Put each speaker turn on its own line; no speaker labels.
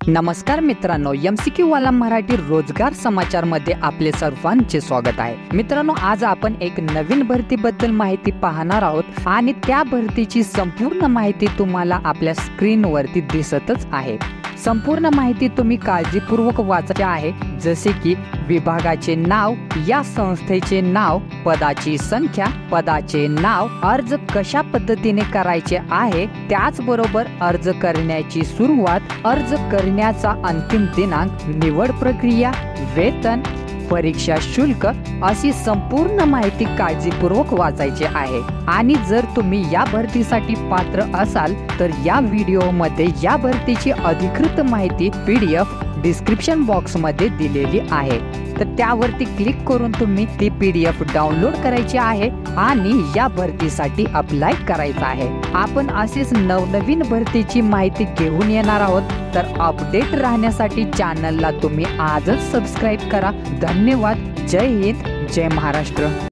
नमस्कार मित्रांनो, MCQ वाला मराठी रोजगार समाचार मध्ये आपले सर्वांचे स्वागत आहे। मित्रांनो, आज आपण एक नवीन भरतीबद्दल माहिती पाहणार आहोत आणि त्या भरतीची संपूर्ण माहिती तुम्हाला आपल्या स्क्रीनवरती दिसतच आहे। संपूर्ण माहिती तुम्ही काळजीपूर्वक वाचायची आहे, जसे की विभागाचे नाव, या संस्थेचे नाव, पदाची संख्या, पदाचे नाव, अर्ज कशा पद्धतीने करायचे आहे, त्याचबरोबर अर्ज करण्याची सुरुवात, अर्ज करण्याचा अंतिम दिनांक, निवड प्रक्रिया, वेतन, परीक्षा शुल्क अशी संपूर्ण माहिती काळजीपूर्वक वाचायची आहे। आणि जर तुम्ही या भरतीसाठी पात्र असाल तर या व्हिडिओमध्ये या भरतीची अधिकृत माहिती PDF डिस्क्रिप्शन बॉक्स मध्ये दिलेली आहे, तर त्यावरती क्लिक करून तुम्ही ती PDF डाउनलोड करायची आहे आणि या भरतीसाठी अप्लाय करायचा आहे। आपण अशीच नवनवीन भरतीची माहिती घेऊन येणार आहोत, तर अपडेट राहण्यासाठी चॅनलला तुम्ही आजच सबस्क्राइब करा। धन्यवाद। जय हिंद, जय महाराष्ट्र।